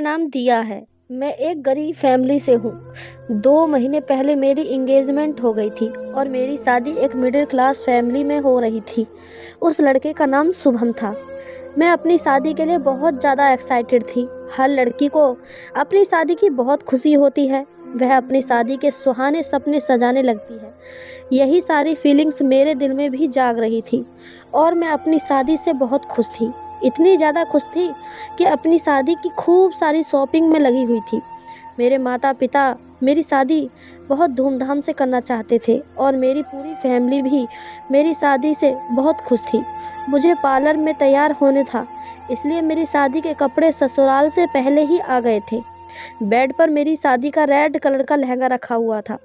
नाम दिया है। मैं एक गरीब फैमिली से हूँ। 2 महीने पहले मेरी एंगेजमेंट हो गई थी और मेरी शादी एक मिडिल क्लास फैमिली में हो रही थी। उस लड़के का नाम शुभम था। मैं अपनी शादी के लिए बहुत ज़्यादा एक्साइटेड थी। हर लड़की को अपनी शादी की बहुत खुशी होती है। वह अपनी शादी के सुहाने सपने सजाने लगती है। यही सारी फीलिंग्स मेरे दिल में भी जाग रही थी और मैं अपनी शादी से बहुत खुश थी। इतनी ज़्यादा खुश थी कि अपनी शादी की खूब सारी शॉपिंग में लगी हुई थी। मेरे माता-पिता मेरी शादी बहुत धूमधाम से करना चाहते थे और मेरी पूरी फैमिली भी मेरी शादी से बहुत खुश थी। मुझे पार्लर में तैयार होने था, इसलिए मेरी शादी के कपड़े ससुराल से पहले ही आ गए थे। बेड पर मेरी शादी का रेड कलर का लहंगा रखा हुआ था।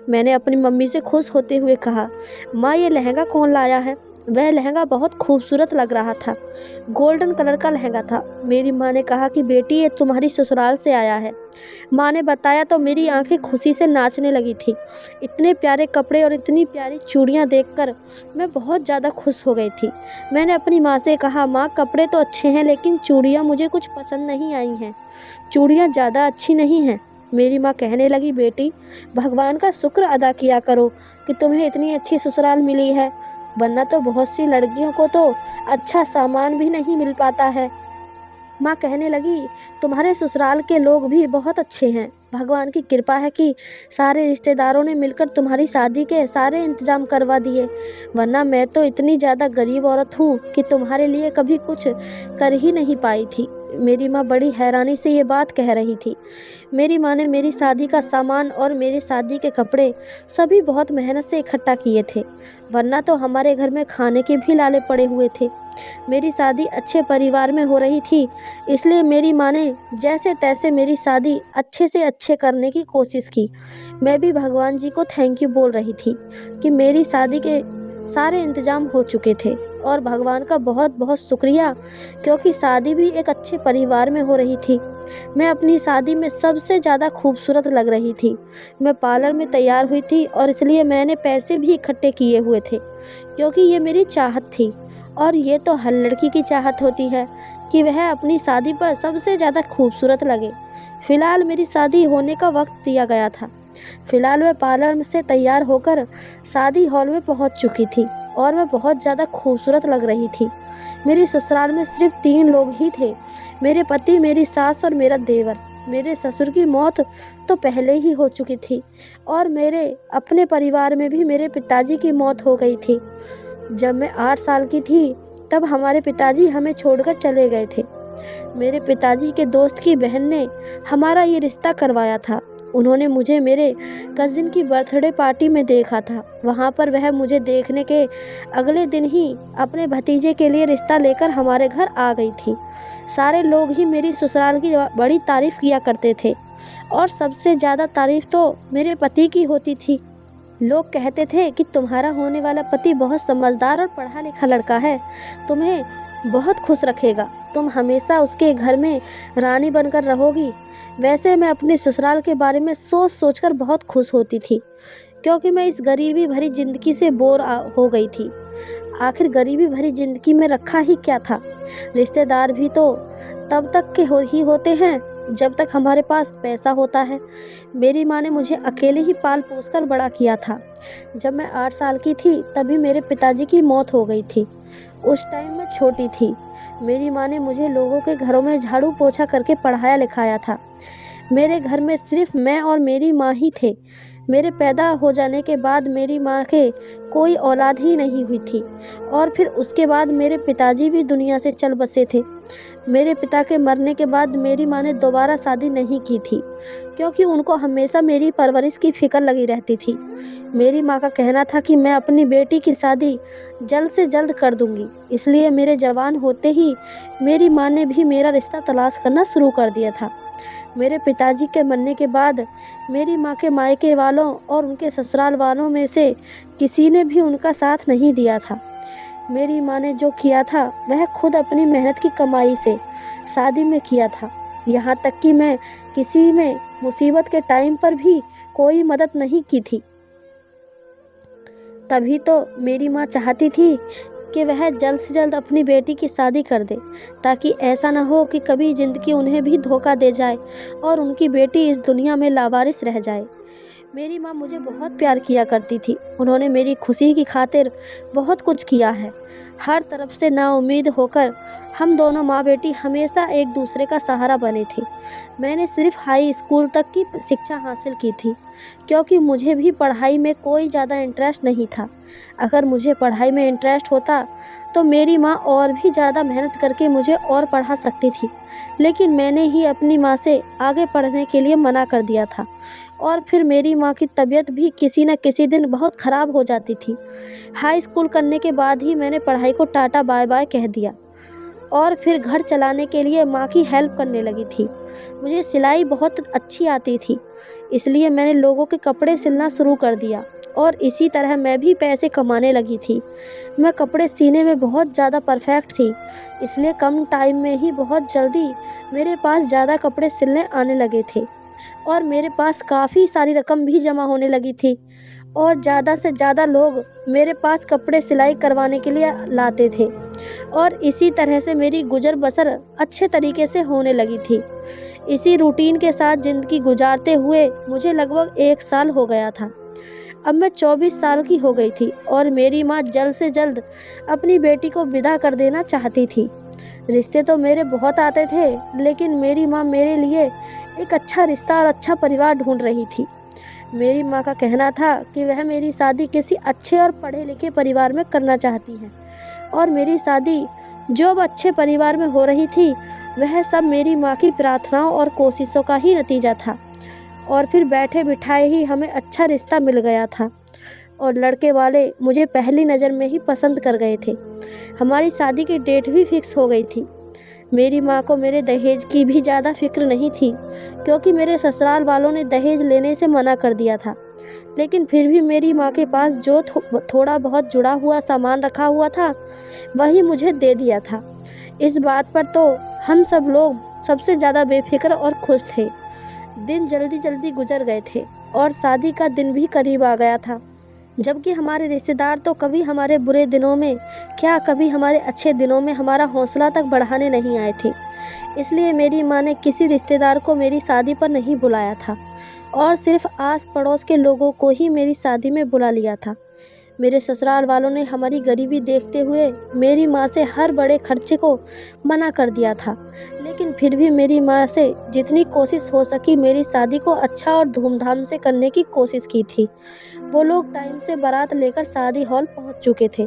मैंने अपनी मम्मी से खुश होते हुए कहा, माँ ये लहंगा कौन लाया है? वह लहंगा बहुत खूबसूरत लग रहा था। गोल्डन कलर का लहंगा था। मेरी माँ ने कहा कि बेटी ये तुम्हारी ससुराल से आया है। माँ ने बताया तो मेरी आंखें खुशी से नाचने लगी थी। इतने प्यारे कपड़े और इतनी प्यारी चूड़ियाँ देखकर मैं बहुत ज़्यादा खुश हो गई थी। मैंने अपनी माँ से कहा, माँ कपड़े तो अच्छे हैं लेकिन चूड़ियाँ मुझे कुछ पसंद नहीं आई हैं। चूड़ियाँ ज़्यादा अच्छी नहीं हैं। मेरी माँ कहने लगी, बेटी भगवान का शुक्र अदा किया करो कि तुम्हें इतनी अच्छी ससुराल मिली है, वरना तो बहुत सी लड़कियों को तो अच्छा सामान भी नहीं मिल पाता है। माँ कहने लगी, तुम्हारे ससुराल के लोग भी बहुत अच्छे हैं। भगवान की कृपा है कि सारे रिश्तेदारों ने मिलकर तुम्हारी शादी के सारे इंतजाम करवा दिए, वरना मैं तो इतनी ज़्यादा गरीब औरत हूँ कि तुम्हारे लिए कभी कुछ कर ही नहीं पाई थी। मेरी माँ बड़ी हैरानी से ये बात कह रही थी। मेरी माँ ने मेरी शादी का सामान और मेरी शादी के कपड़े सभी बहुत मेहनत से इकट्ठा किए थे, वरना तो हमारे घर में खाने के भी लाले पड़े हुए थे। मेरी शादी अच्छे परिवार में हो रही थी, इसलिए मेरी माँ ने जैसे तैसे मेरी शादी अच्छे से अच्छे करने की कोशिश की। मैं भी भगवान जी को थैंक यू बोल रही थी कि मेरी शादी के सारे इंतजाम हो चुके थे और भगवान का बहुत बहुत शुक्रिया, क्योंकि शादी भी एक अच्छे परिवार में हो रही थी। मैं अपनी शादी में सबसे ज़्यादा खूबसूरत लग रही थी। मैं पार्लर में तैयार हुई थी और इसलिए मैंने पैसे भी इकट्ठे किए हुए थे, क्योंकि ये मेरी चाहत थी और ये तो हर लड़की की चाहत होती है कि वह अपनी शादी पर सबसे ज़्यादा खूबसूरत लगे। फ़िलहाल मेरी शादी होने का वक्त दिया गया था। फ़िलहाल मैं पार्लर से तैयार होकर शादी हॉल में पहुंच चुकी थी और मैं बहुत ज़्यादा खूबसूरत लग रही थी। मेरे ससुराल में सिर्फ 3 लोग ही थे, मेरे पति, मेरी सास और मेरा देवर। मेरे ससुर की मौत तो पहले ही हो चुकी थी और मेरे अपने परिवार में भी मेरे पिताजी की मौत हो गई थी। जब मैं 8 साल की थी तब हमारे पिताजी हमें छोड़कर चले गए थे। मेरे पिताजी के दोस्त की बहन ने हमारा ये रिश्ता करवाया था। उन्होंने मुझे मेरे कज़िन की बर्थडे पार्टी में देखा था। वहाँ पर वह मुझे देखने के अगले दिन ही अपने भतीजे के लिए रिश्ता लेकर हमारे घर आ गई थी। सारे लोग ही मेरी ससुराल की बड़ी तारीफ़ किया करते थे और सबसे ज़्यादा तारीफ़ तो मेरे पति की होती थी। लोग कहते थे कि तुम्हारा होने वाला पति बहुत समझदार और पढ़ा लिखा लड़का है, तुम्हें बहुत खुश रखेगा, तुम हमेशा उसके घर में रानी बनकर रहोगी। वैसे मैं अपने ससुराल के बारे में सोच सोचकर बहुत खुश होती थी, क्योंकि मैं इस गरीबी भरी ज़िंदगी से बोर हो गई थी। आखिर गरीबी भरी ज़िंदगी में रखा ही क्या था? रिश्तेदार भी तो तब तक के ही होते हैं जब तक हमारे पास पैसा होता है। मेरी माँ ने मुझे अकेले ही पाल पोस कर बड़ा किया था। जब मैं 8 साल की थी तभी मेरे पिताजी की मौत हो गई थी। उस टाइम मैं छोटी थी। मेरी माँ ने मुझे लोगों के घरों में झाड़ू पोछा करके पढ़ाया लिखाया था। मेरे घर में सिर्फ मैं और मेरी माँ ही थे। मेरे पैदा हो जाने के बाद मेरी माँ के कोई औलाद ही नहीं हुई थी और फिर उसके बाद मेरे पिताजी भी दुनिया से चल बसे थे। मेरे पिता के मरने के बाद मेरी माँ ने दोबारा शादी नहीं की थी, क्योंकि उनको हमेशा मेरी परवरिश की फ़िक्र लगी रहती थी। मेरी माँ का कहना था कि मैं अपनी बेटी की शादी जल्द से जल्द कर दूँगी, इसलिए मेरे जवान होते ही मेरी माँ ने भी मेरा रिश्ता तलाश करना शुरू कर दिया था। मेरे पिताजी के मरने के बाद मेरी माँ के मायके वालों और उनके ससुराल वालों में से किसी ने भी उनका साथ नहीं दिया था। मेरी माँ ने जो किया था वह खुद अपनी मेहनत की कमाई से शादी में किया था। यहाँ तक कि मैं किसी में मुसीबत के टाइम पर भी कोई मदद नहीं की थी। तभी तो मेरी माँ चाहती थी कि वह जल्द से जल्द अपनी बेटी की शादी कर दे, ताकि ऐसा ना हो कि कभी ज़िंदगी उन्हें भी धोखा दे जाए और उनकी बेटी इस दुनिया में लावारिस रह जाए। मेरी माँ मुझे बहुत प्यार किया करती थी। उन्होंने मेरी खुशी की खातिर बहुत कुछ किया है। हर तरफ से नाउम्मीद होकर हम दोनों माँ बेटी हमेशा एक दूसरे का सहारा बने थे। मैंने सिर्फ हाई स्कूल तक की शिक्षा हासिल की थी, क्योंकि मुझे भी पढ़ाई में कोई ज़्यादा इंटरेस्ट नहीं था। अगर मुझे पढ़ाई में इंटरेस्ट होता तो मेरी माँ और भी ज़्यादा मेहनत करके मुझे और पढ़ा सकती थी, लेकिन मैंने ही अपनी माँ से आगे पढ़ने के लिए मना कर दिया था। और फिर मेरी माँ की तबीयत भी किसी न किसी दिन बहुत ख़राब हो जाती थी। हाई स्कूल करने के बाद ही मैंने पढ़ाई को टाटा बाय बाय कह दिया और फिर घर चलाने के लिए माँ की हेल्प करने लगी थी। मुझे सिलाई बहुत अच्छी आती थी, इसलिए मैंने लोगों के कपड़े सिलना शुरू कर दिया और इसी तरह मैं भी पैसे कमाने लगी थी। मैं कपड़े सीने में बहुत ज़्यादा परफेक्ट थी, इसलिए कम टाइम में ही बहुत जल्दी मेरे पास ज़्यादा कपड़े सिलने आने लगे थे और मेरे पास काफ़ी सारी रकम भी जमा होने लगी थी और ज़्यादा से ज़्यादा लोग मेरे पास कपड़े सिलाई करवाने के लिए लाते थे और इसी तरह से मेरी गुजर बसर अच्छे तरीके से होने लगी थी। इसी रूटीन के साथ ज़िंदगी गुजारते हुए मुझे लगभग 1 साल हो गया था। अब मैं 24 साल की हो गई थी और मेरी माँ जल्द से जल्द अपनी बेटी को विदा कर देना चाहती थी। रिश्ते तो मेरे बहुत आते थे, लेकिन मेरी माँ मेरे लिए एक अच्छा रिश्ता और अच्छा परिवार ढूंढ रही थी। मेरी माँ का कहना था कि वह मेरी शादी किसी अच्छे और पढ़े लिखे परिवार में करना चाहती हैं और मेरी शादी जो अब अच्छे परिवार में हो रही थी, वह सब मेरी माँ की प्रार्थनाओं और कोशिशों का ही नतीजा था। और फिर बैठे बिठाए ही हमें अच्छा रिश्ता मिल गया था और लड़के वाले मुझे पहली नज़र में ही पसंद कर गए थे। हमारी शादी की डेट भी फिक्स हो गई थी। मेरी माँ को मेरे दहेज की भी ज़्यादा फिक्र नहीं थी, क्योंकि मेरे ससुराल वालों ने दहेज लेने से मना कर दिया था। लेकिन फिर भी मेरी माँ के पास जो थोड़ा बहुत जुड़ा हुआ सामान रखा हुआ था, वही मुझे दे दिया था। इस बात पर तो हम सब लोग सबसे ज़्यादा बेफिक्र और खुश थे। दिन जल्दी जल्दी गुजर गए थे और शादी का दिन भी करीब आ गया था, जबकि हमारे रिश्तेदार तो कभी हमारे बुरे दिनों में, क्या कभी हमारे अच्छे दिनों में हमारा हौसला तक बढ़ाने नहीं आए थे। इसलिए मेरी माँ ने किसी रिश्तेदार को मेरी शादी पर नहीं बुलाया था और सिर्फ आस पड़ोस के लोगों को ही मेरी शादी में बुला लिया था। मेरे ससुराल वालों ने हमारी गरीबी देखते हुए मेरी माँ से हर बड़े खर्चे को मना कर दिया था, लेकिन फिर भी मेरी माँ से जितनी कोशिश हो सकी मेरी शादी को अच्छा और धूमधाम से करने की कोशिश की थी। वो लोग टाइम से बारात लेकर शादी हॉल पहुंच चुके थे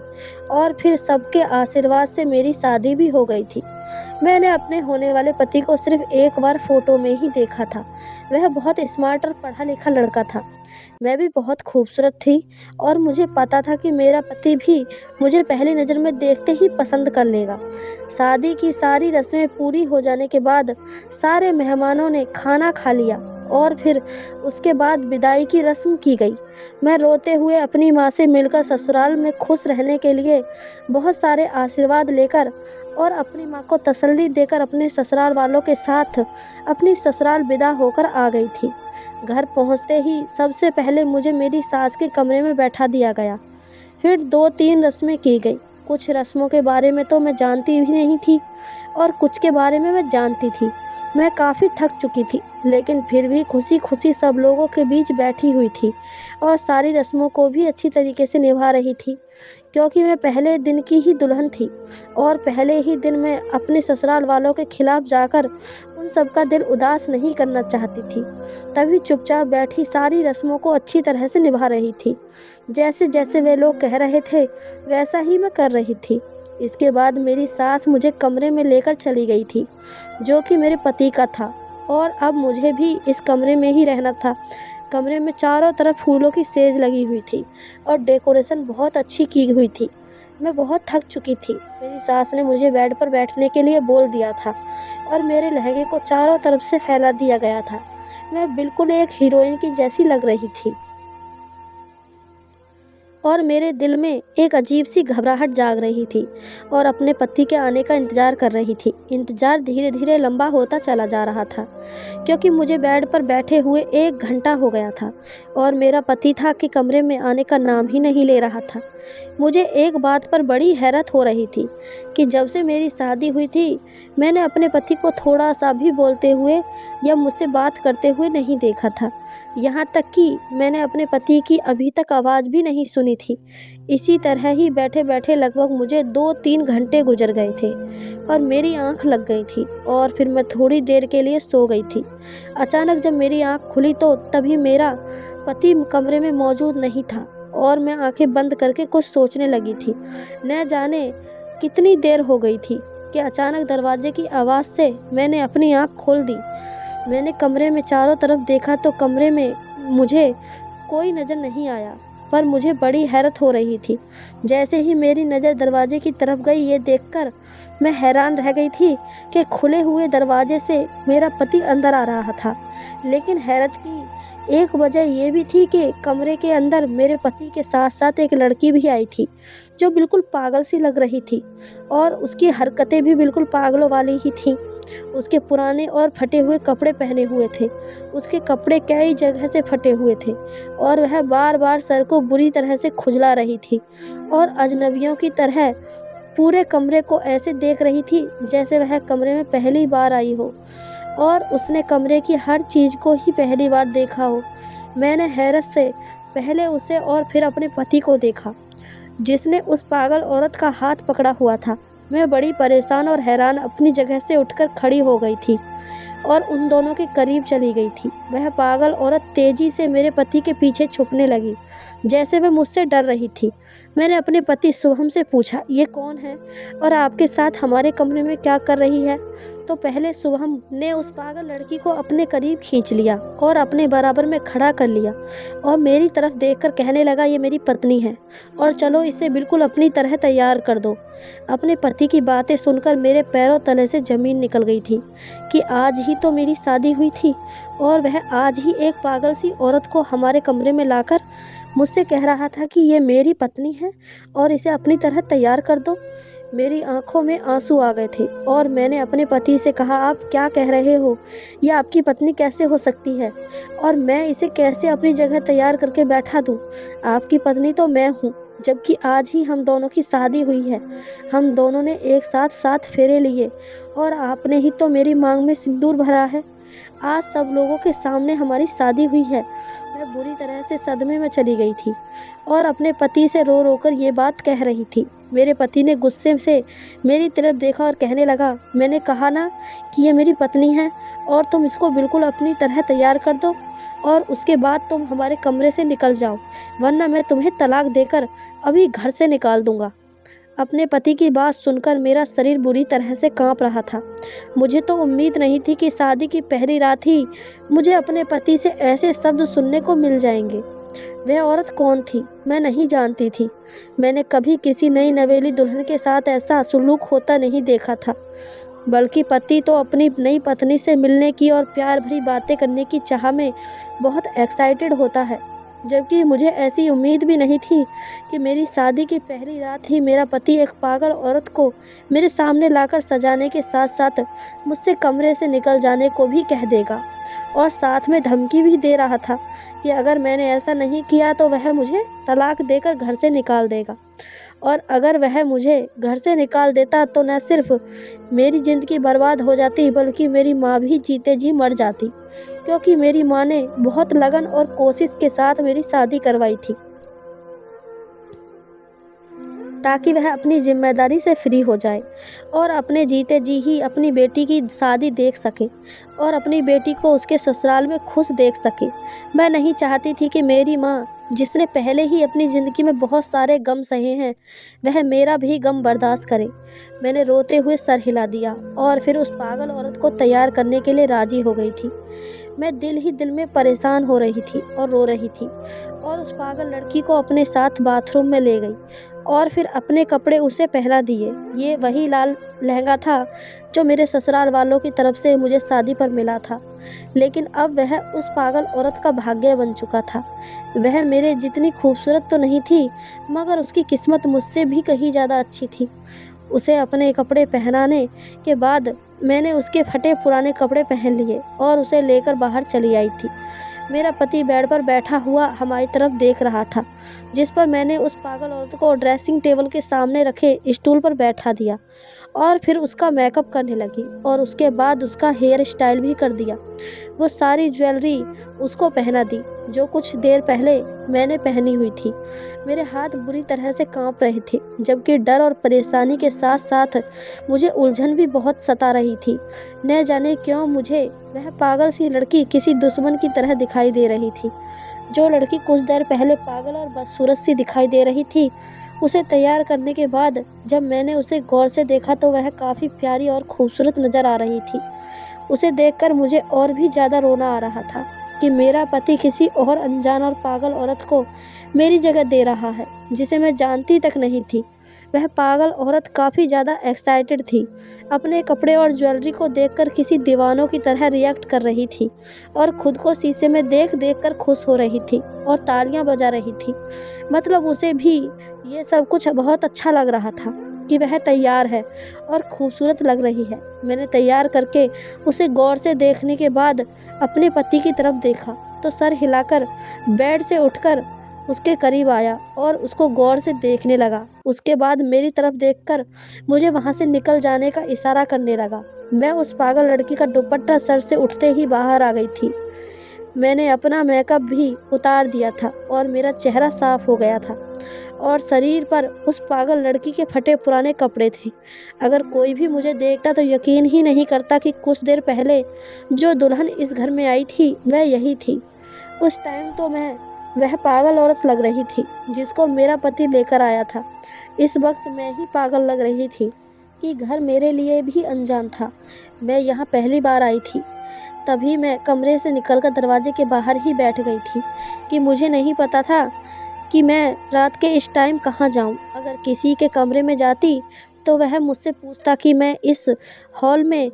और फिर सबके आशीर्वाद से मेरी शादी भी हो गई थी। मैंने अपने होने वाले पति को सिर्फ एक बार फोटो में ही देखा था। वह बहुत स्मार्ट और पढ़ा लिखा लड़का था। मैं भी बहुत खूबसूरत थी और मुझे पता था कि मेरा पति भी मुझे पहली नज़र में देखते ही पसंद कर लेगा। शादी की सारी रस्में पूरी हो जाने के बाद सारे मेहमानों ने खाना खा लिया और फिर उसके बाद विदाई की रस्म की गई। मैं रोते हुए अपनी माँ से मिलकर ससुराल में खुश रहने के लिए बहुत सारे आशीर्वाद लेकर और अपनी माँ को तसल्ली देकर अपने ससुराल वालों के साथ अपनी ससुराल विदा होकर आ गई थी। घर पहुँचते ही सबसे पहले मुझे मेरी सास के कमरे में बैठा दिया गया। फिर 2-3 रस्में की गई। कुछ रस्मों के बारे में तो मैं जानती भी नहीं थी और कुछ के बारे में मैं जानती थी। मैं काफ़ी थक चुकी थी, लेकिन फिर भी खुशी खुशी सब लोगों के बीच बैठी हुई थी और सारी रस्मों को भी अच्छी तरीके से निभा रही थी, क्योंकि मैं पहले दिन की ही दुल्हन थी और पहले ही दिन मैं अपने ससुराल वालों के खिलाफ जाकर उन सब का दिल उदास नहीं करना चाहती थी। तभी चुपचाप बैठी सारी रस्मों को अच्छी तरह से निभा रही थी। जैसे जैसे वे लोग कह रहे थे वैसा ही मैं कर रही थी। इसके बाद मेरी सास मुझे कमरे में लेकर चली गई थी, जो कि मेरे पति का था, और अब मुझे भी इस कमरे में ही रहना था। कमरे में चारों तरफ फूलों की सेज लगी हुई थी और डेकोरेशन बहुत अच्छी की हुई थी। मैं बहुत थक चुकी थी। मेरी सास ने मुझे बेड पर बैठने के लिए बोल दिया था और मेरे लहंगे को चारों तरफ से फैला दिया गया था। मैं बिल्कुल एक हीरोइन की जैसी लग रही थी। और मेरे दिल में एक अजीब-सी घबराहट जाग रही थी और अपने पति के आने का इंतज़ार कर रही थी। इंतज़ार धीरे-धीरे लंबा होता चला जा रहा था, क्योंकि मुझे बेड पर बैठे हुए 1 घंटा हो गया था और मेरा पति था कि कमरे में आने का नाम ही नहीं ले रहा था। मुझे एक बात पर बड़ी हैरत हो रही थी कि जब से मेरी शादी हुई थी, मैंने अपने पति को थोड़ा-सा भी बोलते हुए या मुझसे बात करते हुए नहीं देखा था। यहाँ तक कि मैंने अपने पति की अभी तक आवाज़ भी नहीं सुनी थी। इसी तरह ही बैठे-बैठे लगभग मुझे 2-3 घंटे गुज़र गए थे और मेरी आँख लग गई थी और फिर मैं थोड़ी देर के लिए सो गई थी। अचानक जब मेरी आँख खुली तो तभी मेरा पति कमरे में मौजूद नहीं था और मैं आँखें बंद करके कुछ सोचने लगी थी। न जाने कितनी देर हो गई थी कि अचानक दरवाज़े की आवाज़ से मैंने अपनी आँख खोल दी। मैंने कमरे में चारों तरफ देखा तो कमरे में मुझे कोई नज़र नहीं आया, पर मुझे बड़ी हैरत हो रही थी। जैसे ही मेरी नज़र दरवाजे की तरफ गई, ये देखकर मैं हैरान रह गई थी कि खुले हुए दरवाजे से मेरा पति अंदर आ रहा था। लेकिन हैरत की एक वजह ये भी थी कि कमरे के अंदर मेरे पति के साथ-साथ एक लड़की भी आई थी, जो बिल्कुल पागल सी लग रही थी और उसकी हरकतें भी बिल्कुल पागलों वाली ही थीं। उसके पुराने और फटे हुए कपड़े पहने हुए थे। उसके कपड़े कई जगह से फटे हुए थे और वह बार-बार सर को बुरी तरह से खुजला रही थी और अजनबियों की तरह पूरे कमरे को ऐसे देख रही थी जैसे वह कमरे में पहली बार आई हो और उसने कमरे की हर चीज़ को ही पहली बार देखा हो। मैंने हैरत से पहले उसे और फिर अपने पति को देखा, जिसने उस पागल औरत का हाथ पकड़ा हुआ था। मैं बड़ी परेशान और हैरान अपनी जगह से उठकर खड़ी हो गई थी और उन दोनों के करीब चली गई थी। वह पागल औरत तेज़ी से मेरे पति के पीछे छुपने लगी, जैसे वह मुझसे डर रही थी। मैंने अपने पति शुभम से पूछा, ये कौन है और आपके साथ हमारे कमरे में क्या कर रही है? तो पहले शुभम ने उस पागल लड़की को अपने करीब खींच लिया और अपने बराबर में खड़ा कर लिया और मेरी तरफ देखकर कहने लगा, ये मेरी पत्नी है और चलो इसे बिल्कुल अपनी तरह तैयार कर दो। अपने पति की बातें सुनकर मेरे पैरों तले से ज़मीन निकल गई थी कि आज ही तो मेरी शादी हुई थी और वह आज ही एक पागल सी औरत को हमारे कमरे में लाकर मुझसे कह रहा था कि ये मेरी पत्नी है और इसे अपनी तरह तैयार कर दो। मेरी आंखों में आंसू आ गए थे और मैंने अपने पति से कहा, आप क्या कह रहे हो? यह आपकी पत्नी कैसे हो सकती है और मैं इसे कैसे अपनी जगह तैयार करके बैठा दूँ? आपकी पत्नी तो मैं हूँ, जबकि आज ही हम दोनों की शादी हुई है। हम दोनों ने एक साथ 7 फेरे लिए और आपने ही तो मेरी मांग में सिंदूर भरा है। आज सब लोगों के सामने हमारी शादी हुई है। मैं बुरी तरह से सदमे में चली गई थी और अपने पति से रो-रो कर ये बात कह रही थी। मेरे पति ने गुस्से से मेरी तरफ देखा और कहने लगा, मैंने कहा ना कि ये मेरी पत्नी है और तुम इसको बिल्कुल अपनी तरह तैयार कर दो और उसके बाद तुम हमारे कमरे से निकल जाओ, वरना मैं तुम्हें तलाक देकर अभी घर से निकाल दूंगा। अपने पति की बात सुनकर मेरा शरीर बुरी तरह से कांप रहा था। मुझे तो उम्मीद नहीं थी कि शादी की पहली रात ही मुझे अपने पति से ऐसे शब्द सुनने को मिल जाएंगे। वह औरत कौन थी, मैं नहीं जानती थी। मैंने कभी किसी नई नवेली दुल्हन के साथ ऐसा सलूक होता नहीं देखा था, बल्कि पति तो अपनी नई पत्नी से मिलने की और प्यार भरी बातें करने की चाह में बहुत एक्साइटेड होता है, जबकि मुझे ऐसी उम्मीद भी नहीं थी कि मेरी शादी की पहली रात ही मेरा पति एक पागल औरत को मेरे सामने लाकर सजाने के साथ साथ मुझसे कमरे से निकल जाने को भी कह देगा और साथ में धमकी भी दे रहा था कि अगर मैंने ऐसा नहीं किया तो वह मुझे तलाक देकर घर से निकाल देगा। और अगर वह मुझे घर से निकाल देता तो न सिर्फ मेरी ज़िंदगी बर्बाद हो जाती, बल्कि मेरी माँ भी जीते जी मर जाती, क्योंकि मेरी माँ ने बहुत लगन और कोशिश के साथ मेरी शादी करवाई थी ताकि वह अपनी जिम्मेदारी से फ्री हो जाए और अपने जीते जी ही अपनी बेटी की शादी देख सके और अपनी बेटी को उसके ससुराल में खुश देख सके। मैं नहीं चाहती थी कि मेरी माँ, जिसने पहले ही अपनी ज़िंदगी में बहुत सारे गम सहे हैं, वह मेरा भी गम बर्दाश्त करे। मैंने रोते हुए सर हिला दिया और फिर उस पागल औरत को तैयार करने के लिए राज़ी हो गई थी। मैं दिल ही दिल में परेशान हो रही थी और रो रही थी और उस पागल लड़की को अपने साथ बाथरूम में ले गई और फिर अपने कपड़े उसे पहना दिए। ये वही लाल लहंगा था जो मेरे ससुराल वालों की तरफ से मुझे शादी पर मिला था। लेकिन अब वह उस पागल औरत का भाग्य बन चुका था। वह मेरे जितनी खूबसूरत तो नहीं थी, मगर उसकी किस्मत मुझसे भी कहीं ज़्यादा अच्छी थी। उसे अपने कपड़े पहनाने के बाद मैंने उसके फटे पुराने कपड़े पहन लिए और उसे लेकर बाहर चली आई थी। मेरा पति बेड पर बैठा हुआ हमारी तरफ देख रहा था, जिस पर मैंने उस पागल औरत को ड्रेसिंग टेबल के सामने रखे स्टूल पर बैठा दिया और फिर उसका मेकअप करने लगी और उसके बाद उसका हेयर स्टाइल भी कर दिया। वो सारी ज्वेलरी उसको पहना दी जो कुछ देर पहले मैंने पहनी हुई थी। मेरे हाथ बुरी तरह से कांप रहे थे, जबकि डर और परेशानी के साथ साथ मुझे उलझन भी बहुत सता रही थी। न जाने क्यों मुझे वह पागल सी लड़की किसी दुश्मन की तरह दिखाई दे रही थी। जो लड़की कुछ देर पहले पागल और बदसूरत सी दिखाई दे रही थी, उसे तैयार करने के बाद जब मैंने उसे गौर से देखा तो वह काफ़ी प्यारी और खूबसूरत नज़र आ रही थी। उसे देखकर मुझे और भी ज़्यादा रोना आ रहा था कि मेरा पति किसी और अनजान और पागल औरत को मेरी जगह दे रहा है, जिसे मैं जानती तक नहीं थी। वह पागल औरत काफ़ी ज़्यादा एक्साइटेड थी। अपने कपड़े और ज्वेलरी को देखकर किसी दीवानों की तरह रिएक्ट कर रही थी और खुद को शीशे में देख देख कर खुश हो रही थी और तालियां बजा रही थी। मतलब उसे भी ये सब कुछ बहुत अच्छा लग रहा था कि वह तैयार है और खूबसूरत लग रही है। मैंने तैयार करके उसे गौर से देखने के बाद अपने पति की तरफ देखा तो सर हिलाकर बेड से उठकर उसके करीब आया और उसको गौर से देखने लगा। उसके बाद मेरी तरफ देखकर मुझे वहाँ से निकल जाने का इशारा करने लगा। मैं उस पागल लड़की का दुपट्टा सर से उठते ही बाहर आ गई थी। मैंने अपना मेकअप भी उतार दिया था और मेरा चेहरा साफ हो गया था और शरीर पर उस पागल लड़की के फटे पुराने कपड़े थे। अगर कोई भी मुझे देखता तो यकीन ही नहीं करता कि कुछ देर पहले जो दुल्हन इस घर में आई थी वह यही थी। उस टाइम तो मैं वह पागल औरत लग रही थी जिसको मेरा पति लेकर आया था। इस वक्त मैं ही पागल लग रही थी कि घर मेरे लिए भी अनजान था। मैं यहाँ पहली बार आई थी। तभी मैं कमरे से निकलकर दरवाजे के बाहर ही बैठ गई थी कि मुझे नहीं पता था कि मैं रात के इस टाइम कहाँ जाऊँ। अगर किसी के कमरे में जाती तो वह मुझसे पूछता कि मैं इस हॉल में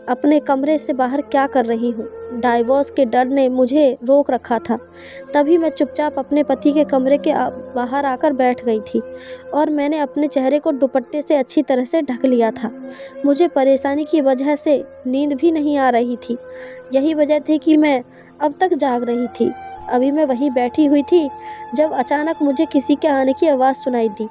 अपने कमरे से बाहर क्या कर रही हूँ। डाइवोर्स के डर ने मुझे रोक रखा था। तभी मैं चुपचाप अपने पति के कमरे के बाहर आकर बैठ गई थी और मैंने अपने चेहरे को दुपट्टे से अच्छी तरह से ढक लिया था। मुझे परेशानी की वजह से नींद भी नहीं आ रही थी। यही वजह थी कि मैं अब तक जाग रही थी। अभी मैं वहीं बैठी हुई थी जब अचानक मुझे किसी के आने की आवाज़ सुनाई दी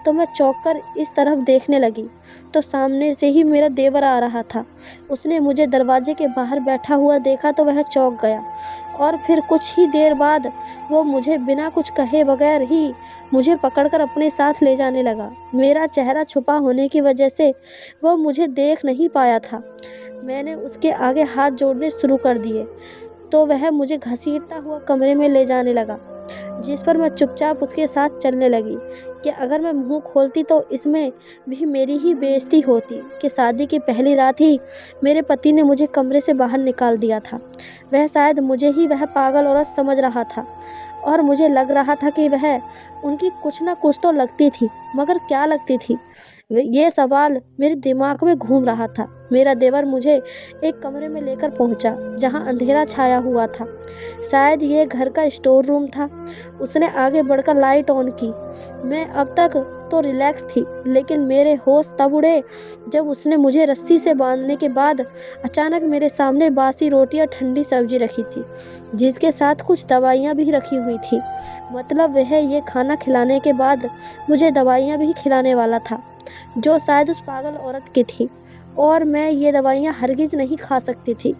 तो मैं चौंक कर इस तरफ देखने लगी तो सामने से ही मेरा देवर आ रहा था। उसने मुझे दरवाजे के बाहर बैठा हुआ देखा तो वह चौंक गया और फिर कुछ ही देर बाद वो मुझे बिना कुछ कहे बगैर ही मुझे पकड़कर अपने साथ ले जाने लगा। मेरा चेहरा छुपा होने की वजह से वो मुझे देख नहीं पाया था। मैंने उसके आगे हाथ जोड़ने शुरू कर दिए तो वह मुझे घसीटता हुआ कमरे में ले जाने लगा, जिस पर मैं चुपचाप उसके साथ चलने लगी कि अगर मैं मुंह खोलती तो इसमें भी मेरी ही बेइज्जती होती कि शादी की पहली रात ही मेरे पति ने मुझे कमरे से बाहर निकाल दिया था। वह शायद मुझे ही वह पागल औरत समझ रहा था और मुझे लग रहा था कि वह उनकी कुछ ना कुछ तो लगती थी, मगर क्या लगती थी ये सवाल मेरे दिमाग में घूम रहा था। मेरा देवर मुझे एक कमरे में लेकर पहुंचा जहां अंधेरा छाया हुआ था। शायद ये घर का स्टोर रूम था। उसने आगे बढ़कर लाइट ऑन की। मैं अब तक तो रिलैक्स थी, लेकिन मेरे होश तब उड़े जब उसने मुझे रस्सी से बांधने के बाद अचानक मेरे सामने बासी रोटी और ठंडी सब्जी रखी थी, जिसके साथ कुछ दवाइयाँ भी रखी हुई थी। मतलब वह ये खाना खिलाने के बाद मुझे दवाइयाँ भी खिलाने वाला था, जो शायद उस पागल औरत की थी। और मैं ये दवाइयाँ हरगिज़ नहीं खा सकती थी,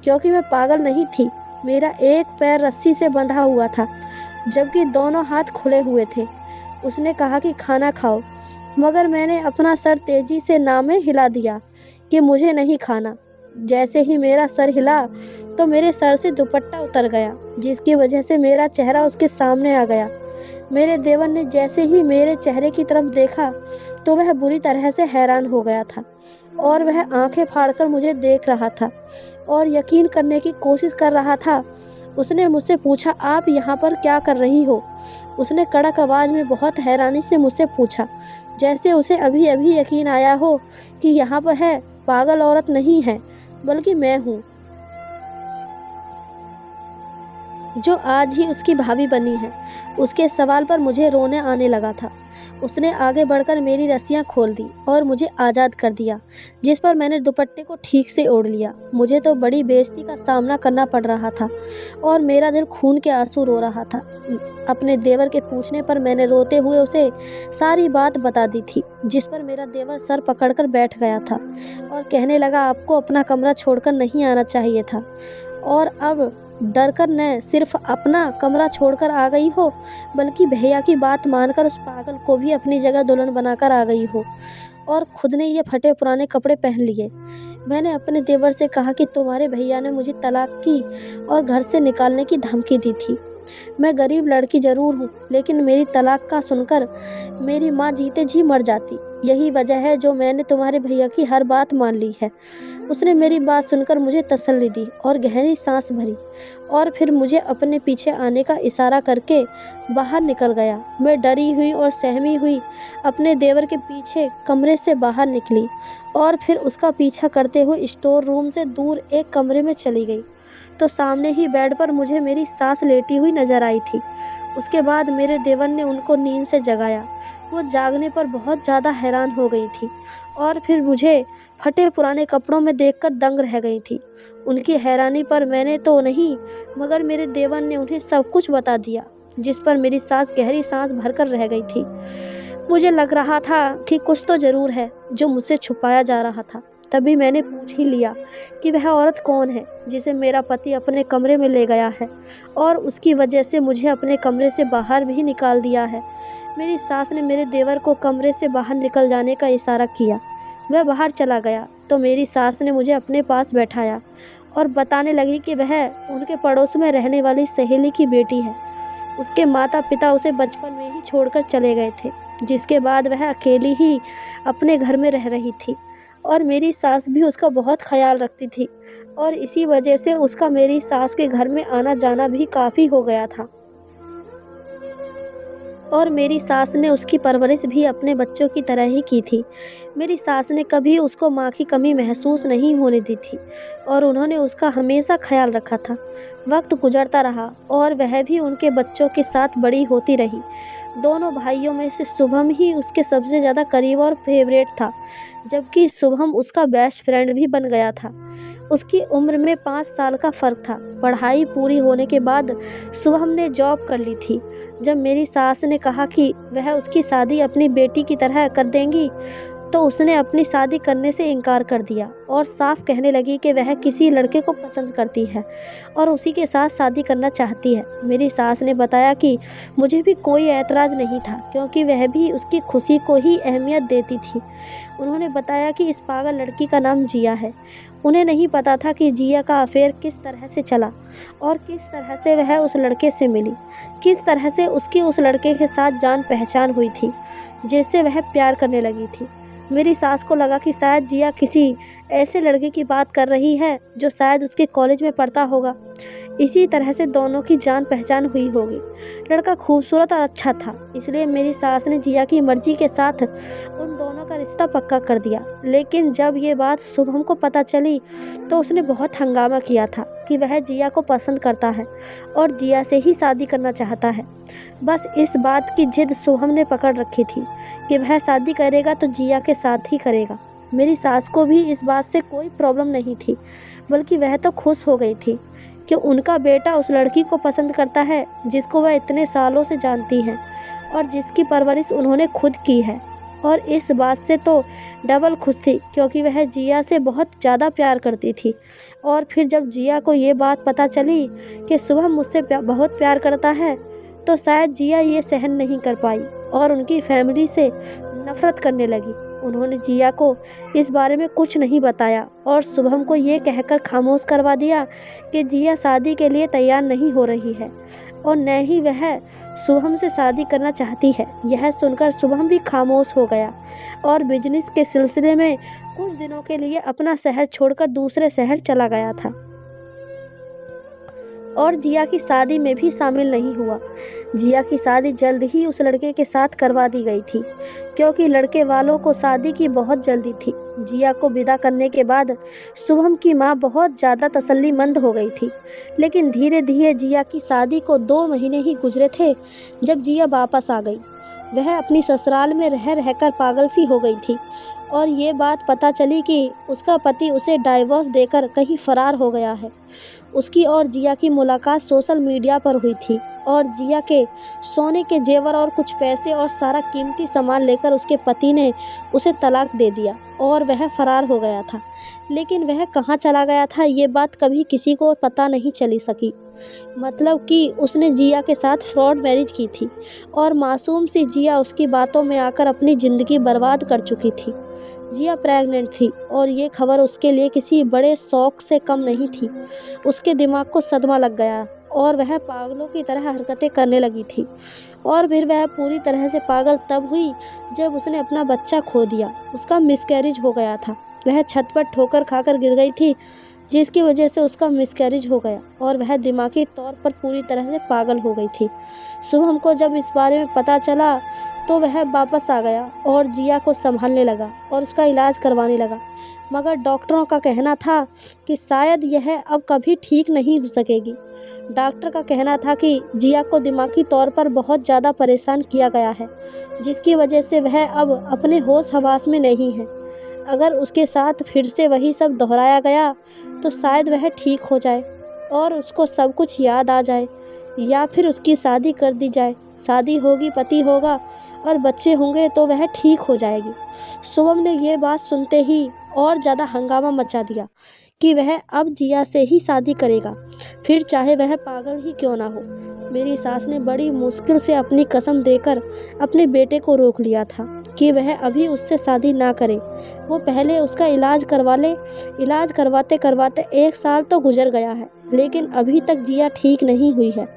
क्योंकि मैं पागल नहीं थी। मेरा एक पैर रस्सी से बंधा हुआ था, जबकि दोनों हाथ खुले हुए थे। उसने कहा कि खाना खाओ, मगर मैंने अपना सर तेज़ी से ना में हिला दिया कि मुझे नहीं खाना। जैसे ही मेरा सर हिला तो मेरे सर से दुपट्टा उतर गया, जिसकी वजह से मेरा चेहरा उसके सामने आ गया। मेरे देवर ने जैसे ही मेरे चेहरे की तरफ देखा तो वह बुरी तरह से हैरान हो गया था और वह आंखें फाड़कर मुझे देख रहा था और यकीन करने की कोशिश कर रहा था। उसने मुझसे पूछा, आप यहाँ पर क्या कर रही हो? उसने कड़क आवाज़ में बहुत हैरानी से मुझसे पूछा, जैसे उसे अभी अभी यकीन आया हो कि यहाँ पर है पागल औरत नहीं है, बल्कि मैं हूँ, जो आज ही उसकी भाभी बनी है। उसके सवाल पर मुझे रोने आने लगा था। उसने आगे बढ़कर मेरी रस्सियां खोल दी और मुझे आज़ाद कर दिया, जिस पर मैंने दुपट्टे को ठीक से ओढ़ लिया। मुझे तो बड़ी बेइज्जती का सामना करना पड़ रहा था और मेरा दिल खून के आंसू रो रहा था। अपने देवर के पूछने पर मैंने रोते हुए उसे सारी बात बता दी थी, जिस पर मेरा देवर सर पकड़कर बैठ गया था और कहने लगा, आपको अपना कमरा छोड़कर नहीं आना चाहिए था, और अब डर कर न सिर्फ अपना कमरा छोड़कर आ गई हो, बल्कि भैया की बात मानकर उस पागल को भी अपनी जगह दुल्हन बनाकर आ गई हो, और खुद ने ये फटे पुराने कपड़े पहन लिए। मैंने अपने देवर से कहा कि तुम्हारे भैया ने मुझे तलाक की और घर से निकालने की धमकी दी थी। मैं गरीब लड़की ज़रूर हूँ, लेकिन मेरी तलाक का सुनकर मेरी माँ जीते जी मर जाती। यही वजह है जो मैंने तुम्हारे भैया की हर बात मान ली है। उसने मेरी बात सुनकर मुझे तसल्ली दी और गहरी सांस भरी, और फिर मुझे अपने पीछे आने का इशारा करके बाहर निकल गया। मैं डरी हुई और सहमी हुई अपने देवर के पीछे कमरे से बाहर निकली और फिर उसका पीछा करते हुए स्टोर रूम से दूर एक कमरे में चली गई, तो सामने ही बेड पर मुझे मेरी सास लेटी हुई नजर आई थी। उसके बाद मेरे देवर ने उनको नींद से जगाया। वो जागने पर बहुत ज़्यादा हैरान हो गई थी और फिर मुझे फटे पुराने कपड़ों में देखकर दंग रह गई थी। उनकी हैरानी पर मैंने तो नहीं, मगर मेरे देवर ने उन्हें सब कुछ बता दिया, जिस पर मेरी सास गहरी सांस भरकर रह गई थी। मुझे लग रहा था कि कुछ तो ज़रूर है जो मुझसे छुपाया जा रहा था। तभी मैंने पूछ ही लिया कि वह औरत कौन है जिसे मेरा पति अपने कमरे में ले गया है और उसकी वजह से मुझे अपने कमरे से बाहर भी निकाल दिया है। मेरी सास ने मेरे देवर को कमरे से बाहर निकल जाने का इशारा किया। वह बाहर चला गया तो मेरी सास ने मुझे अपने पास बैठाया और बताने लगी कि वह उनके पड़ोस में रहने वाली सहेली की बेटी है। उसके माता पिता उसे बचपन में ही छोड़कर चले गए थे, जिसके बाद वह अकेली ही अपने घर में रह रही थी और मेरी सास भी उसका बहुत ख्याल रखती थी, और इसी वजह से उसका मेरी सास के घर में आना जाना भी काफ़ी हो गया था। और मेरी सास ने उसकी परवरिश भी अपने बच्चों की तरह ही की थी। मेरी सास ने कभी उसको माँ की कमी महसूस नहीं होने दी थी और उन्होंने उसका हमेशा ख्याल रखा था। वक्त गुजरता रहा और वह भी उनके बच्चों के साथ बड़ी होती रही। दोनों भाइयों में से शुभम ही उसके सबसे ज़्यादा करीब और फेवरेट था, जबकि शुभम उसका बेस्ट फ्रेंड भी बन गया था। उसकी उम्र में 5 साल का फ़र्क था। पढ़ाई पूरी होने के बाद शुभम ने जॉब कर ली थी। जब मेरी सास ने कहा कि वह उसकी शादी अपनी बेटी की तरह कर देंगी, तो उसने अपनी शादी करने से इनकार कर दिया और साफ कहने लगी कि वह किसी लड़के को पसंद करती है और उसी के साथ शादी करना चाहती है। मेरी सास ने बताया कि मुझे भी कोई ऐतराज़ नहीं था, क्योंकि वह भी उसकी खुशी को ही अहमियत देती थी। उन्होंने बताया कि इस पागल लड़की का नाम जिया है। उन्हें नहीं पता था कि जिया का अफेयर किस तरह से चला और किस तरह से वह उस लड़के से मिली, किस तरह से उसकी उस लड़के के साथ जान पहचान हुई थी, जिससे वह प्यार करने लगी थी। मेरी सास को लगा कि शायद जिया किसी ऐसे लड़के की बात कर रही है जो शायद उसके कॉलेज में पढ़ता होगा। इसी तरह से दोनों की जान पहचान हुई होगी। लड़का खूबसूरत और अच्छा था, इसलिए मेरी सास ने जिया की मर्जी के साथ उन दोनों का रिश्ता पक्का कर दिया। लेकिन जब ये बात शुभम को पता चली तो उसने बहुत हंगामा किया था कि वह जिया को पसंद करता है और जिया से ही शादी करना चाहता है। बस इस बात की जिद शुभम ने पकड़ रखी थी कि वह शादी करेगा तो जिया के साथ ही करेगा। मेरी सास को भी इस बात से कोई प्रॉब्लम नहीं थी, बल्कि वह तो खुश हो गई थी कि उनका बेटा उस लड़की को पसंद करता है जिसको वह इतने सालों से जानती हैं और जिसकी परवरिश उन्होंने खुद की है। और इस बात से तो डबल खुश थी, क्योंकि वह जिया से बहुत ज़्यादा प्यार करती थी। और फिर जब जिया को ये बात पता चली कि शुभम मुझसे बहुत प्यार करता है, तो शायद जिया ये सहन नहीं कर पाई और उनकी फैमिली से नफरत करने लगी। उन्होंने जिया को इस बारे में कुछ नहीं बताया और शुभम को ये कहकर खामोश करवा दिया कि जिया शादी के लिए तैयार नहीं हो रही है और न ही वह शुभम से शादी करना चाहती है। यह सुनकर शुभम भी खामोश हो गया और बिजनेस के सिलसिले में कुछ दिनों के लिए अपना शहर छोड़कर दूसरे शहर चला गया था। और जिया की शादी में भी शामिल नहीं हुआ। जिया की शादी जल्द ही उस लड़के के साथ करवा दी गई थी, क्योंकि लड़के वालों को शादी की बहुत जल्दी थी। जिया को विदा करने के बाद शुभम की माँ बहुत ज़्यादा तसल्लीमंद हो गई थी, लेकिन धीरे धीरे जिया की शादी को 2 महीने ही गुजरे थे जब जिया वापस आ गई। वह अपनी ससुराल में रह रहकर पागल सी हो गई थी और ये बात पता चली कि उसका पति उसे डाइवोर्स देकर कहीं फरार हो गया है। उसकी और जिया की मुलाकात सोशल मीडिया पर हुई थी और जिया के सोने के जेवर और कुछ पैसे और सारा कीमती सामान लेकर उसके पति ने उसे तलाक दे दिया और वह फरार हो गया था। लेकिन वह कहाँ चला गया था ये बात कभी किसी को पता नहीं चली सकी। मतलब कि उसने जिया के साथ फ्रॉड मैरिज की थी और मासूम सी जिया उसकी बातों में आकर अपनी ज़िंदगी बर्बाद कर चुकी थी। जिया प्रेग्नेंट थी और ये खबर उसके लिए किसी बड़े शौक से कम नहीं थी। उसके दिमाग को सदमा लग गया और वह पागलों की तरह हरकतें करने लगी थी। और फिर वह पूरी तरह से पागल तब हुई जब उसने अपना बच्चा खो दिया। उसका मिसकैरेज हो गया था। वह छत पर ठोकर खाकर गिर गई थी, जिसकी वजह से उसका मिसकैरेज हो गया और वह दिमागी तौर पर पूरी तरह से पागल हो गई थी। शुभम को जब इस बारे में पता चला तो वह वापस आ गया और जिया को संभालने लगा और उसका इलाज करवाने लगा। मगर डॉक्टरों का कहना था कि शायद यह अब कभी ठीक नहीं हो सकेगी। डॉक्टर का कहना था कि जिया को दिमागी तौर पर बहुत ज़्यादा परेशान किया गया है, जिसकी वजह से वह अब अपने होश हवास में नहीं है। अगर उसके साथ फिर से वही सब दोहराया गया तो शायद वह ठीक हो जाए और उसको सब कुछ याद आ जाए, या फिर उसकी शादी कर दी जाए। शादी होगी, पति होगा और बच्चे होंगे तो वह ठीक हो जाएगी। शुभम ने ये बात सुनते ही और ज़्यादा हंगामा मचा दिया कि वह अब जिया से ही शादी करेगा, फिर चाहे वह पागल ही क्यों ना हो। मेरी सास ने बड़ी मुश्किल से अपनी कसम देकर अपने बेटे को रोक लिया था कि वह अभी उससे शादी ना करे। वो पहले उसका इलाज करवा ले। इलाज करवाते करवाते 1 साल तो गुजर गया है, लेकिन अभी तक जिया ठीक नहीं हुई है।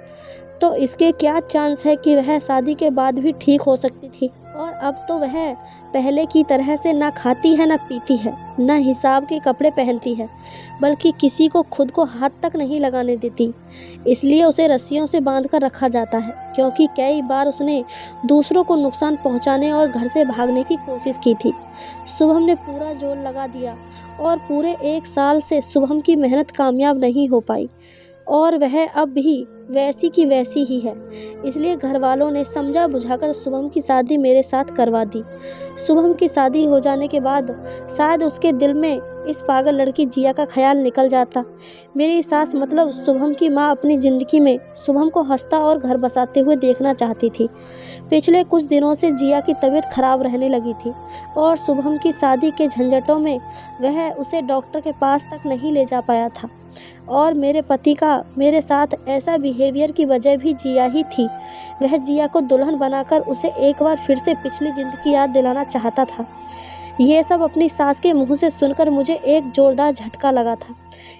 तो इसके क्या चांस है कि वह शादी के बाद भी ठीक हो सकती थी। और अब तो वह पहले की तरह से ना खाती है, ना पीती है, ना हिसाब के कपड़े पहनती है, बल्कि किसी को खुद को हाथ तक नहीं लगाने देती। इसलिए उसे रस्सियों से बांध कर रखा जाता है, क्योंकि कई बार उसने दूसरों को नुकसान पहुंचाने और घर से भागने की कोशिश की थी। शुभम ने पूरा जोर लगा दिया और पूरे 1 साल से शुभम की मेहनत कामयाब नहीं हो पाई और वह अब भी वैसी की वैसी ही है। इसलिए घर वालों ने समझा बुझाकर शुभम की शादी मेरे साथ करवा दी। शुभम की शादी हो जाने के बाद शायद उसके दिल में इस पागल लड़की जिया का ख्याल निकल जाता। मेरी सास मतलब शुभम की माँ अपनी ज़िंदगी में शुभम को हंसता और घर बसाते हुए देखना चाहती थी। पिछले कुछ दिनों से जिया की तबीयत खराब रहने लगी थी और शुभम की शादी के झंझटों में वह उसे डॉक्टर के पास तक नहीं ले जा पाया था। और मेरे पति का मेरे साथ ऐसा बिहेवियर की वजह भी जिया ही थी। वह जिया को दुल्हन बनाकर उसे एक बार फिर से पिछली ज़िंदगी याद दिलाना चाहता था। ये सब अपनी सास के मुंह से सुनकर मुझे एक ज़ोरदार झटका लगा था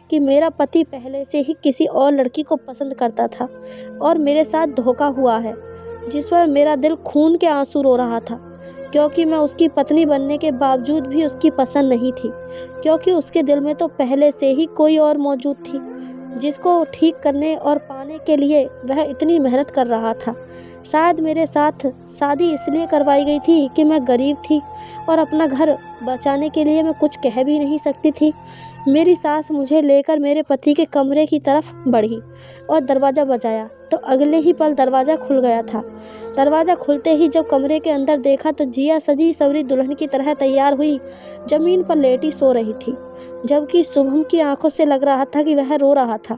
कि मेरा पति पहले से ही किसी और लड़की को पसंद करता था और मेरे साथ धोखा हुआ है, जिस पर मेरा दिल खून के आंसू रो रहा था, क्योंकि मैं उसकी पत्नी बनने के बावजूद भी उसकी पसंद नहीं थी, क्योंकि उसके दिल में तो पहले से ही कोई और मौजूद थी, जिसको ठीक करने और पाने के लिए वह इतनी मेहनत कर रहा था। शायद मेरे साथ शादी इसलिए करवाई गई थी कि मैं गरीब थी और अपना घर बचाने के लिए मैं कुछ कह भी नहीं सकती थी। मेरी सास मुझे लेकर मेरे पति के कमरे की तरफ बढ़ी और दरवाज़ा बजाया तो अगले ही पल दरवाज़ा खुल गया था। दरवाज़ा खुलते ही जब कमरे के अंदर देखा तो जिया सजी सवरी दुल्हन की तरह तैयार हुई ज़मीन पर लेटी सो रही थी, जबकि शुभम की आंखों से लग रहा था कि वह रो रहा था।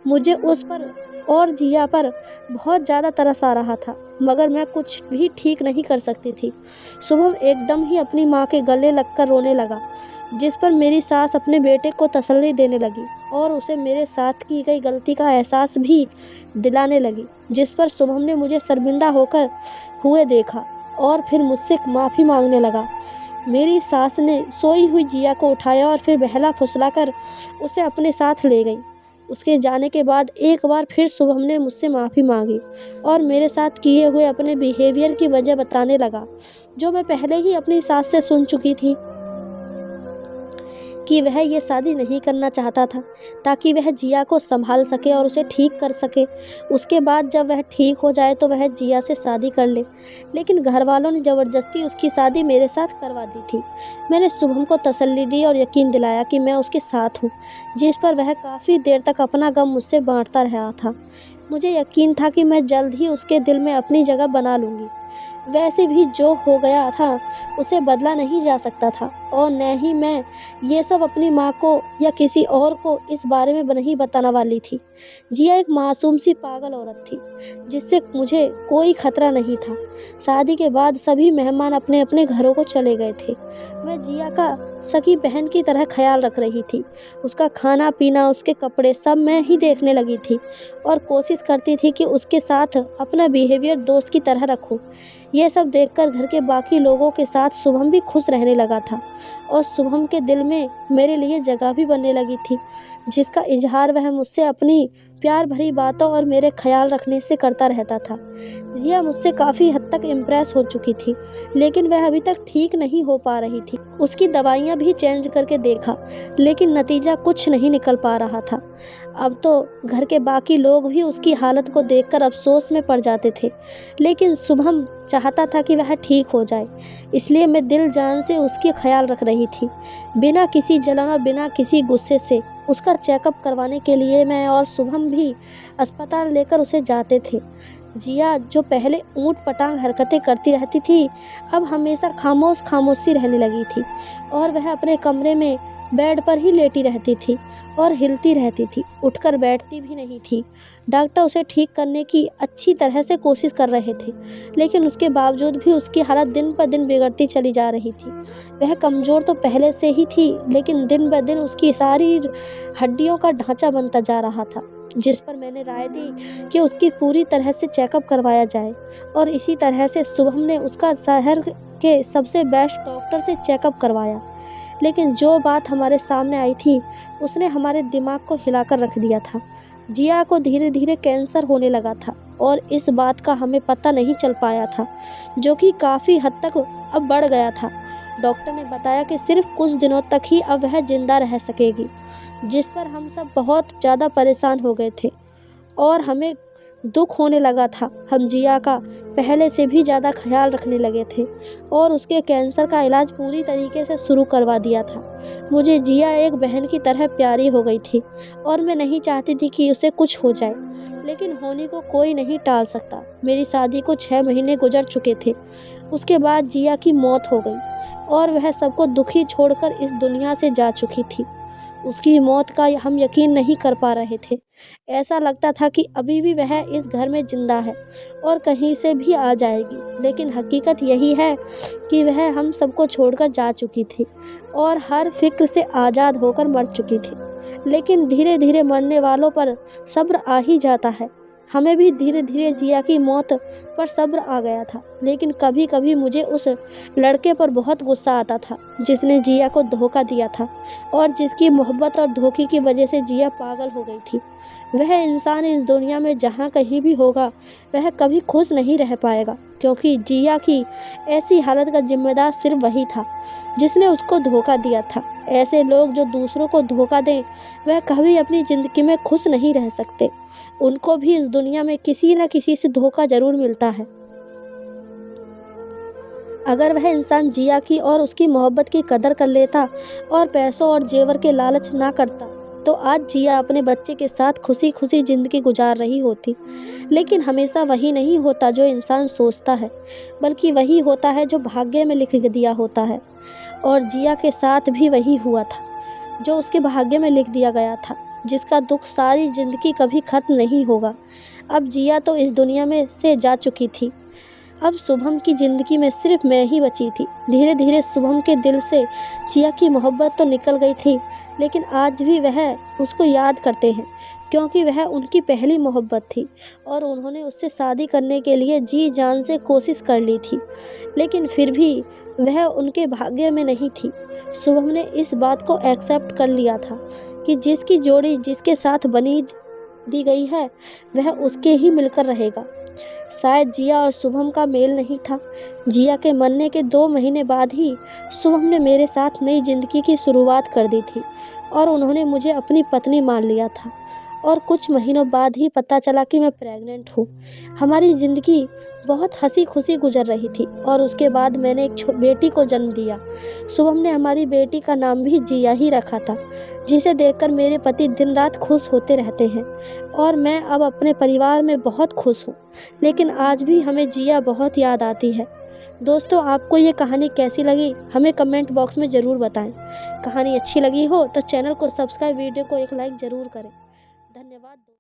मुझे उस पर और जिया पर बहुत ज़्यादा तरस आ रहा था, मगर मैं कुछ भी ठीक नहीं कर सकती थी। शुभम एकदम ही अपनी माँ के गले लगकर रोने लगा, जिस पर मेरी सास अपने बेटे को तसल्ली देने लगी और उसे मेरे साथ की गई गलती का एहसास भी दिलाने लगी, जिस पर शुभम ने मुझे शर्मिंदा होकर हुए देखा और फिर मुझसे माफ़ी मांगने लगा। मेरी सास ने सोई हुई जिया को उठाया और फिर बहला फुसलाकर उसे अपने साथ ले गई। उसके जाने के बाद एक बार फिर शुभम ने मुझसे माफ़ी मांगी और मेरे साथ किए हुए अपने बिहेवियर की वजह बताने लगा, जो मैं पहले ही अपनी सास से सुन चुकी थी कि वह ये शादी नहीं करना चाहता था ताकि वह जिया को संभाल सके और उसे ठीक कर सके। उसके बाद जब वह ठीक हो जाए तो वह जिया से शादी कर ले। लेकिन घर वालों ने ज़बरदस्ती उसकी शादी मेरे साथ करवा दी थी। मैंने शुभम को तसल्ली दी और यकीन दिलाया कि मैं उसके साथ हूँ, जिस पर वह काफ़ी देर तक अपना गम मुझसे बांटता रहा था। मुझे यकीन था कि मैं जल्द ही उसके दिल में अपनी जगह बना लूँगी। वैसे भी जो हो गया था उसे बदला नहीं जा सकता था, और न ही मैं ये सब अपनी माँ को या किसी और को इस बारे में नहीं बताने वाली थी। जिया एक मासूम सी पागल औरत थी जिससे मुझे कोई खतरा नहीं था। शादी के बाद सभी मेहमान अपने अपने घरों को चले गए थे। मैं जिया का सगी बहन की तरह ख्याल रख रही थी। उसका खाना पीना, उसके कपड़े सब मैं ही देखने लगी थी और कोशिश करती थी कि उसके साथ अपना बिहेवियर दोस्त की तरह रखूं। यह सब देखकर घर के बाकी लोगों के साथ शुभम भी खुश रहने लगा था और शुभम के दिल में मेरे लिए जगह भी बनने लगी थी, जिसका इजहार वह मुझसे अपनी प्यार भरी बातों और मेरे ख्याल रखने से करता रहता था। जिया मुझसे काफ़ी हद तक इम्प्रेस हो चुकी थी, लेकिन वह अभी तक ठीक नहीं हो पा रही थी। उसकी दवाइयाँ भी चेंज करके देखा, लेकिन नतीजा कुछ नहीं निकल पा रहा था। अब तो घर के बाकी लोग भी उसकी हालत को देखकर अफसोस में पड़ जाते थे, लेकिन शुभम चाहता था कि वह ठीक हो जाए, इसलिए मैं दिल जान से उसकी ख्याल रख रही थी। बिना किसी जलन और बिना किसी गुस्से से उसका चेकअप करवाने के लिए मैं और शुभम भी अस्पताल लेकर उसे जाते थे। जिया, जो पहले ऊँट पटांग हरकतें करती रहती थी, अब हमेशा खामोश सी रहने लगी थी और वह अपने कमरे में बेड पर ही लेटी रहती थी और हिलती रहती थी, उठकर बैठती भी नहीं थी। डॉक्टर उसे ठीक करने की अच्छी तरह से कोशिश कर रहे थे, लेकिन उसके बावजूद भी उसकी हालत दिन पर दिन बिगड़ती चली जा रही थी। वह कमज़ोर तो पहले से ही थी, लेकिन दिन ब दिन उसकी सारी हड्डियों का ढांचा बनता जा रहा था, जिस पर मैंने राय दी कि उसकी पूरी तरह से चेकअप करवाया जाए। और इसी तरह से शुभम ने उसका शहर के सबसे बेस्ट डॉक्टर से चेकअप करवाया। लेकिन जो बात हमारे सामने आई थी उसने हमारे दिमाग को हिलाकर रख दिया था। जिया को धीरे धीरे कैंसर होने लगा था और इस बात का हमें पता नहीं चल पाया था, जो कि काफ़ी हद तक अब बढ़ गया था। डॉक्टर ने बताया कि सिर्फ कुछ दिनों तक ही अब वह जिंदा रह सकेगी, जिस पर हम सब बहुत ज़्यादा परेशान हो गए थे और हमें दुख होने लगा था। हम जिया का पहले से भी ज़्यादा ख्याल रखने लगे थे और उसके कैंसर का इलाज पूरी तरीके से शुरू करवा दिया था। मुझे जिया एक बहन की तरह प्यारी हो गई थी और मैं नहीं चाहती थी कि उसे कुछ हो जाए, लेकिन होने को कोई नहीं टाल सकता। मेरी शादी को 6 महीने गुजर चुके थे। उसके बाद जिया की मौत हो गई और वह सबको दुखी छोड़कर इस दुनिया से जा चुकी थी। उसकी मौत का हम यकीन नहीं कर पा रहे थे। ऐसा लगता था कि अभी भी वह इस घर में जिंदा है और कहीं से भी आ जाएगी, लेकिन हकीकत यही है कि वह हम सबको छोड़कर जा चुकी थी और हर फिक्र से आज़ाद होकर मर चुकी थी। लेकिन धीरे धीरे मरने वालों पर सब्र आ ही जाता है। हमें भी धीरे धीरे जिया की मौत पर सब्र आ गया था, लेकिन कभी कभी मुझे उस लड़के पर बहुत गुस्सा आता था जिसने जिया को धोखा दिया था और जिसकी मोहब्बत और धोखे की वजह से जिया पागल हो गई थी। वह इंसान इस दुनिया में जहाँ कहीं भी होगा वह कभी खुश नहीं रह पाएगा, क्योंकि जिया की ऐसी हालत का जिम्मेदार सिर्फ वही था जिसने उसको धोखा दिया था। ऐसे लोग जो दूसरों को धोखा दें वह कभी अपनी ज़िंदगी में खुश नहीं रह सकते। उनको भी इस दुनिया में किसी न किसी से धोखा जरूर मिलता है। अगर वह इंसान जिया की और उसकी मोहब्बत की कदर कर लेता और पैसों और जेवर के लालच ना करता, तो आज जिया अपने बच्चे के साथ खुशी खुशी ज़िंदगी गुजार रही होती। लेकिन हमेशा वही नहीं होता जो इंसान सोचता है, बल्कि वही होता है जो भाग्य में लिख दिया होता है। और जिया के साथ भी वही हुआ था जो उसके भाग्य में लिख दिया गया था, जिसका दुख सारी ज़िंदगी कभी ख़त्म नहीं होगा। अब जिया तो इस दुनिया में से जा चुकी थी। अब शुभम की ज़िंदगी में सिर्फ मैं ही बची थी। धीरे धीरे शुभम के दिल से जिया की मोहब्बत तो निकल गई थी, लेकिन आज भी वह उसको याद करते हैं, क्योंकि वह उनकी पहली मोहब्बत थी और उन्होंने उससे शादी करने के लिए जी जान से कोशिश कर ली थी, लेकिन फिर भी वह उनके भाग्य में नहीं थी। शुभम ने इस बात को एक्सेप्ट कर लिया था कि जिसकी जोड़ी जिसके साथ बनी दी गई है वह उसके ही मिलकर रहेगा, शायद जिया और शुभम का मेल नहीं था। जिया के मरने के 2 महीने बाद ही शुभम ने मेरे साथ नई ज़िंदगी की शुरुआत कर दी थी और उन्होंने मुझे अपनी पत्नी मान लिया था। और कुछ महीनों बाद ही पता चला कि मैं प्रेग्नेंट हूँ। हमारी ज़िंदगी बहुत हंसी खुशी गुजर रही थी और उसके बाद मैंने एक बेटी को जन्म दिया। शुभम ने हमारी बेटी का नाम भी जिया ही रखा था, जिसे देखकर मेरे पति दिन रात खुश होते रहते हैं और मैं अब अपने परिवार में बहुत खुश हूँ। लेकिन आज भी हमें जिया बहुत याद आती है। दोस्तों, आपको ये कहानी कैसी लगी हमें कमेंट बॉक्स में ज़रूर बताएं। कहानी अच्छी लगी हो तो चैनल को सब्सक्राइब, वीडियो को एक लाइक ज़रूर करें। धन्यवाद।